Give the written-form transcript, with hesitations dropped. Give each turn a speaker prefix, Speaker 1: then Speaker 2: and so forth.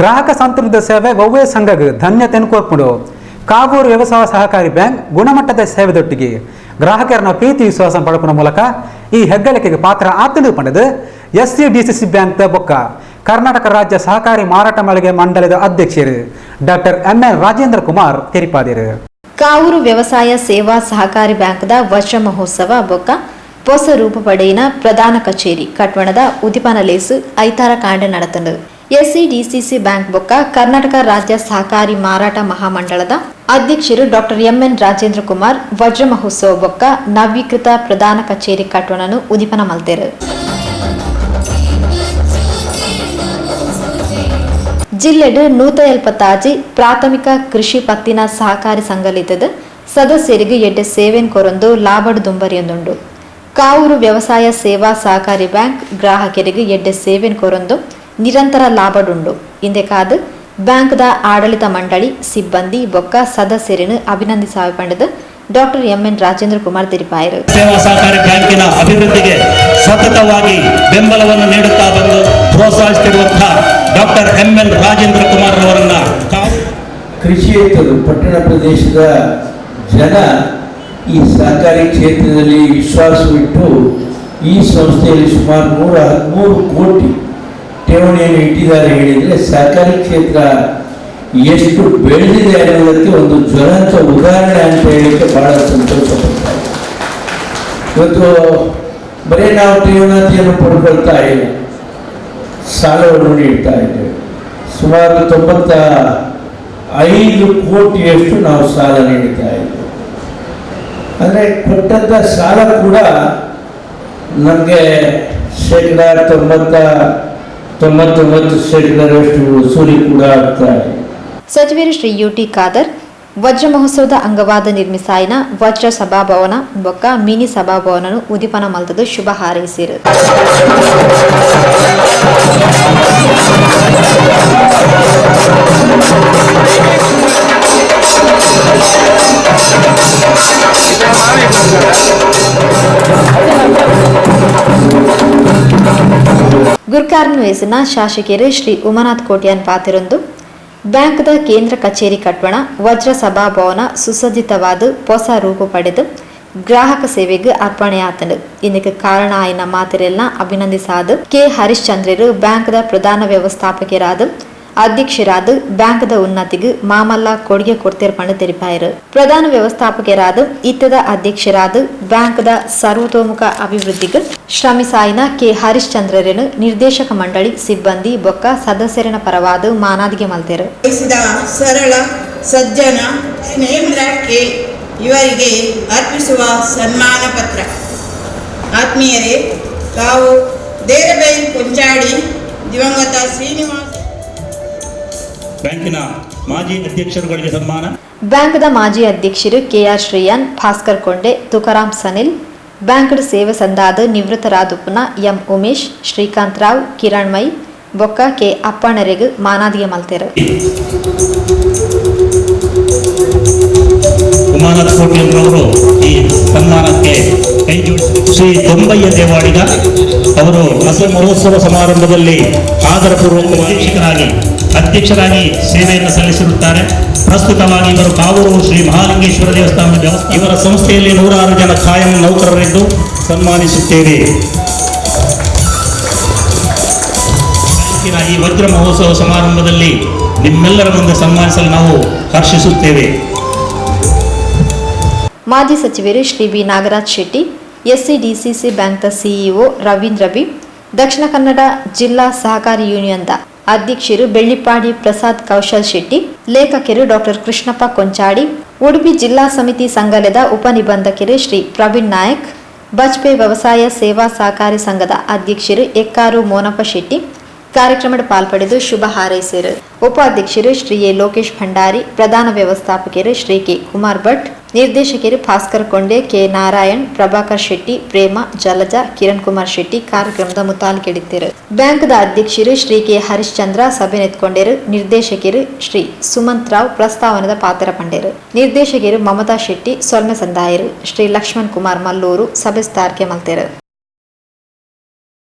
Speaker 1: ಗ್ರಾಹಕ ಸಂತೃಪ್ತ ಸೇವೆ ಒವ್ವೇ ಸಂಘಕ್ಕೆ ಧನ್ಯತೆಯನ್ನು ಕೋರ್ಪಡು. ಕಾವೂರು ವ್ಯವಸಾಯ ಸಹಕಾರಿ ಬ್ಯಾಂಕ್ ಗುಣಮಟ್ಟದ ಸೇವೆದೊಟ್ಟಿಗೆ ಗ್ರಾಹಕರನ್ನ ಪ್ರೀತಿ ವಿಶ್ವಾಸ ಪಡೆಯುವ ಮೂಲಕ ಈ ಹೆಗ್ಗಳಿಕೆಗೆ ಪಾತ್ರ ಆತನು ಪಡೆದು SCDCC ಬ್ಯಾಂಕ್ ಬೊಕ್ಕ ಕರ್ನಾಟಕ ರಾಜ್ಯ ಸಹಕಾರಿ ಮಾರಾಟ ಮಳಿಗೆ ಮಂಡಳದ ಅಧ್ಯಕ್ಷರು ಡಾಕ್ಟರ್ MN ರಾಜೇಂದ್ರ ಕುಮಾರ್ ತೆರಿಪಾದಿರು.
Speaker 2: ಕಾವೂರು ವ್ಯವಸಾಯ ಸೇವಾ ಸಹಕಾರಿ ಬ್ಯಾಂಕ್ದ ವಜ್ರ ಮಹೋತ್ಸವ ಬೊಕ್ಕ ಹೊಸ ರೂಪ ಪಡೆಯಿನ ಪ್ರಧಾನ ಕಚೇರಿ ಕಟ್ವಣದ ಉದಿಪನ ಲೇಸು ಐತಾರ ಕಾಂಡೆ ನಡೆತಂದು. SCDCC ಬ್ಯಾಂಕ್ ಬೊಕ್ಕ ಕರ್ನಾಟಕ ರಾಜ್ಯ ಸಹಕಾರಿ ಮಾರಾಟ ಮಹಾಮಂಡಳದ ಅಧ್ಯಕ್ಷರು ಡಾಕ್ಟರ್ MN ರಾಜೇಂದ್ರ ಕುಮಾರ್ ವಜ್ರ ಮಹೋತ್ಸವ ಬೊಕ್ಕ ನವೀಕೃತ ಪ್ರಧಾನ ಕಚೇರಿ ಕಟ್ವಣನು ಉದಿಪನ ಮಲ್ತೆರು. ಜಿಲ್ಲೆಡ್ 170 ಪ್ರಾಥಮಿಕ ಕೃಷಿ ಪತ್ತಿನ ಸಹಕಾರಿ ಸಂಘಲಿತದ ಸದಸ್ಯರಿಗೆ ಎಡ್ಡೆ ಸೇವೆನ್ ಕೊರೊಂದು ಲಾಭಡ್ ದುಂಬರಿಯೊಂದುಂಡು. ಕಾವೂರು ವ್ಯವಸಾಯ ಸೇವಾ ಸಹಕಾರಿ ಬ್ಯಾಂಕ್ ಗ್ರಾಹಕರಿಗೆ ಎಡ್ಡೆ ಸೇವೆನ್ ಕೊರೊಂದು ನಿರಂತರ ಲಾಭಡುಂಡು. ಇಂದೇ ಕಾದು ಬ್ಯಾಂಕ್ದ ಆಡಳಿತ ಮಂಡಳಿ ಸಿಬ್ಬಂದಿ ಬೊಕ್ಕ ಸದಸ್ಯರನ್ನು ಅಭಿನಂದಿಸಾವೆ ಪಂಡದ ಡಾಕ್ಟರ್ MN ರಾಜೇಂದ್ರ ಕುಮಾರ್ ತಿಳಿಪಾಯರು.
Speaker 3: ಸೇವಾ ಸಹಕಾರಿ ಬ್ಯಾಂಕಿನ ಅಭಿವೃದ್ಧಿಗೆ ಸತತವಾಗಿ ಬೆಂಬಲವನ್ನು ನೀಡುತ್ತಾ ಬಂದು ಪ್ರೋತ್ಸಾಹಿಸುತ್ತಿರುವಂತಹ ಡಾಕ್ಟರ್ MN ರಾಜೇಂದ್ರ ಕುಮಾರ್ ಅವರನ್ನ
Speaker 4: ಕೃಷಿಯೇತರು ಪಟ್ಟಣ ಪ್ರದೇಶದ ಜನ ಈ ಸಹಕಾರಿ ಕ್ಷೇತ್ರದಲ್ಲಿ ವಿಶ್ವಾಸವಿಟ್ಟು ಈ ಸಂಸ್ಥೆಯಲ್ಲಿ ಸುಮಾರು 113 ಕೋಟಿ ಠೇವಣಿಯನ್ನು ಇಟ್ಟಿದ್ದಾರೆ. ಹೇಳಿದರೆ ಸಹಕಾರಿ ಕ್ಷೇತ್ರ ಎಷ್ಟು ಬೆಳೆದಿದೆ ಅನ್ನೋದಕ್ಕೆ ಒಂದು ಜ್ವಲಂತ ಉದಾಹರಣೆ ಅಂತ ಹೇಳಲಿಕ್ಕೆ ಬಹಳ ಸಂತೋಷ ಪಡ್ತಾರೆ. ಇವತ್ತು ಬರೀ ನಾವು ಠೇವಣಿಯನ್ನು ಪಡ್ಕೊಳ್ತಾ ಇಲ್ಲ, ಸಾಲವನ್ನು ನೀಡ್ತಾ ಇದ್ದೇವೆ. ಸುಮಾರು 95 ಕೋಟಿಯಷ್ಟು ನಾವು ಸಾಲ ನೀಡ್ತಾ ಇದ್ದೇವೆ. ಅಂದರೆ ಕೊಟ್ಟಂಥ ಸಾಲ ಕೂಡ ನಮಗೆ 99% ವಸೂಲಿ ಕೂಡ ಆಗ್ತಾ ಇದೆ.
Speaker 2: ಸಚಿವರು ಶ್ರೀ UT ಖಾದರ್ ವಜ್ರ ಮಹೋತ್ಸವದ ಅಂಗವಾದ ನಿರ್ಮಿಸಾಯಿನ ವಜ್ರ ಸಭಾಭವನ ಬೊಕ್ಕ ಮಿನಿ ಸಭಾಭವನನು ಉದಿಪನ ಮಲ್ತದು ಶುಭ ಹಾರೈಸಿರು. ಗುರ್ಕಾರ್ನ ವಯಸ್ಸಿನ ಶಾಸಕಿಯರು ಶ್ರೀ ಉಮಾನಾಥ್ ಕೋಟ್ಯಾನ್ ಪಾತಿರೊಂದು ಬ್ಯಾಂಕ್ದ ಕೇಂದ್ರ ಕಚೇರಿ ಕಟ್ವಣ ವಜ್ರ ಸಭಾಭವನ ಸುಸಜ್ಜಿತವಾದ ಹೊಸ ರೂಪ ಪಡೆದು ಗ್ರಾಹಕ ಸೇವೆಗೆ ಅರ್ಪಣೆಯಾತನು. ಇದಕ್ಕೆ ಕಾರಣ ಆಯ್ನ ಮಾತಿರೆಲ್ಲ ಅಭಿನಂದಿಸಾದ ಕೆ ಹರಿಶ್ಚಂದ್ರರು ಬ್ಯಾಂಕ್ದ ಪ್ರಧಾನ ವ್ಯವಸ್ಥಾಪಕರಾದ ಅಧ್ಯಕ್ಷರಾದ ಬ್ಯಾಂಕ್ದ ಉನ್ನತಿಗೆ ಮಾಮಲ್ಲ ಕೊಡುಗೆ ಕೊಡ್ತಿರ್ಪಂಡು ತೆರಿಪಾಯರು. ಪ್ರಧಾನ ವ್ಯವಸ್ಥಾಪಕರಾದ ಇತ್ತದ ಅಧ್ಯಕ್ಷರಾದ ಬ್ಯಾಂಕ್ದ ಸರ್ವತೋಮುಖ ಅಭಿವೃದ್ಧಿಗೆ ಶ್ರಮಿಸಾಯಿನ ಕೆ ಹರಿಶ್ಚಂದ್ರರನ್ನು ನಿರ್ದೇಶಕ ಮಂಡಳಿ ಸಿಬ್ಬಂದಿ ಬೊಕ್ಕ ಸದಸ್ಯರನ ಪರವಾದ ಮಾನಾದಿಗೆ ಮಲ್ತೆರು.
Speaker 5: ಸರಳ ಸಜ್ಜನ ಸ್ನೇಹಿತರ ಕೆ ಇವರಿಗೆ ಅರ್ಪಿಸುವ ಸನ್ಮಾನ ಪತ್ರ. ಆತ್ಮೀಯರೇ, ತಾವು ದೇರಬೈ ಕೊಂಚಾಡಿ ದಿವಂಗತ ಶ್ರೀನಿವಾಸ
Speaker 3: ಬ್ಯಾಂಕಿನ ಮಾಜಿ ಅಧ್ಯಕ್ಷರುಗಳಿಗೆ ಸನ್ಮಾನ.
Speaker 2: ಬ್ಯಾಂಕ್ದ ಮಾಜಿ ಅಧ್ಯಕ್ಷರು KR ಶ್ರೀಯಾನ್, ಭಾಸ್ಕರ್ ಕೊಂಡೆ, ತುಕಾರಾಮ್ ಸನಿಲ್, ಬ್ಯಾಂಕ್ಡ ಸೇವೆ ಸಂದಾದ ನಿವೃತ್ತರಾದುಪುನ M ಉಮೇಶ್, ಶ್ರೀಕಾಂತ್ ರಾವ್, ಕಿರಣ್ ಮೈ ಬೊಕ್ಕ ಕೆ ಅಪ್ಪಣರೆಗೆ ಮಾನಾದಿಗೆ ಮಲ್ತೆರು.
Speaker 3: ಉಮಾನಾಥ್ ಕೋಟ್ಯಂರವರು ಈ ಸನ್ಮಾನಕ್ಕೆ ಕೈ ಜೋಡಿಸಿದರು. ಶ್ರೀ ದೊಂಬಯ್ಯ ದೇವಾಡಿಗ ಅವರು ಹೊಸ ಮಹೋತ್ಸವ ಸಮಾರಂಭದಲ್ಲಿ ಆದರಪೂರ್ವಕ ಅಧ್ಯಕ್ಷರಾಗಿ ಸೇವೆಯನ್ನು ಸಲ್ಲಿಸಿರುತ್ತಾರೆ. ಪ್ರಸ್ತುತವಾಗಿ ಇವರು ಕಾವೂರು ಶ್ರೀ ಮಹಾಲಿಂಗೇಶ್ವರ ದೇವಸ್ಥಾನದ ಇವರ ಸಂಸ್ಥೆಯಲ್ಲಿ 106 ಜನ ಖಾಯಂ ನೌಕರರಿದ್ದು ಸನ್ಮಾನಿಸುತ್ತೇವೆ. ಬ್ಯಾಂಕಿನ ಈ ವಜ್ರ ಮಹೋತ್ಸವ ಸಮಾರಂಭದಲ್ಲಿ ನಿಮ್ಮೆಲ್ಲರ ಮುಂದೆ ಸನ್ಮಾನಿಸಲು ನಾವು ಹರ್ಷಿಸುತ್ತೇವೆ.
Speaker 2: ಮಾಜಿ ಸಚಿವರು Shri B Nagaraj Shetty, SCDCC ಬ್ಯಾಂಕ್ದ CEO Ravindra B, Dakshina Kannada ಜಿಲ್ಲಾ ಸಹಕಾರಿ ಯೂನಿಯನ್ದ ಅಧ್ಯಕ್ಷರು ಬೆಳ್ಳಿಪಾಡಿ ಪ್ರಸಾದ್ ಕೌಶಲ್ ಶೆಟ್ಟಿ, ಲೇಖಕರು ಡಾಕ್ಟರ್ ಕೃಷ್ಣಪ್ಪ ಕೊಂಚಾಡಿ, ಉಡುಪಿ ಜಿಲ್ಲಾ ಸಮಿತಿ ಸಂಘದ ಉಪನಿಬಂಧಕರು ಶ್ರೀ ಪ್ರವೀಣ್ ನಾಯಕ್, ಬಜ್ಪೆ ವ್ಯವಸಾಯ ಸೇವಾ ಸಹಕಾರಿ ಸಂಘದ ಅಧ್ಯಕ್ಷರು ಎಕ್ಕಾರು ಮೋನಪ್ಪ ಶೆಟ್ಟಿ ಕಾರ್ಯಕ್ರಮದ ಪಾಲ್ಪಡೆದು ಶುಭ ಹಾರೈಸಿದರು. ಉಪಾಧ್ಯಕ್ಷರು ಶ್ರೀ ಎ ಲೋಕೇಶ್ ಭಂಡಾರಿ, ಪ್ರಧಾನ ವ್ಯವಸ್ಥಾಪಕರು ಶ್ರೀ ಕೆ ಕುಮಾರ್ ಭಟ್, ನಿರ್ದೇಶಕರು ಭಾಸ್ಕರ್ ಕೊಂಡೆ, ಕೆ ನಾರಾಯಣ್, ಪ್ರಭಾಕರ್ ಶೆಟ್ಟಿ, ಪ್ರೇಮ, ಜಲಜ, ಕಿರಣ್ ಕುಮಾರ್ ಶೆಟ್ಟಿ ಕಾರ್ಯಕ್ರಮದ ಮುತಾಲಿಕೆಡಿದ್ದರು. ಬ್ಯಾಂಕ್ದ ಅಧ್ಯಕ್ಷರು ಶ್ರೀ ಕೆ ಹರಿಶ್ಚಂದ್ರ ಸಭೆ ನೆತ್ಕೊಂಡರು. ನಿರ್ದೇಶಕರು ಶ್ರೀ ಸುಮಂತ್ ರಾವ್ ಪ್ರಸ್ತಾವನದ ಪಾತ್ರ ಪಂಡರು. ನಿರ್ದೇಶಕರು ಮಮತಾ ಶೆಟ್ಟಿ, ಸೊಲ್ಮೆ ಸಂದಾಯರು, ಶ್ರೀ ಲಕ್ಷ್ಮಣ್ ಕುಮಾರ್ ಮಲ್ಲೂರು ಸಭೆ ಸ್ಥಾರಕೆ ಮಲ್ತೆರು.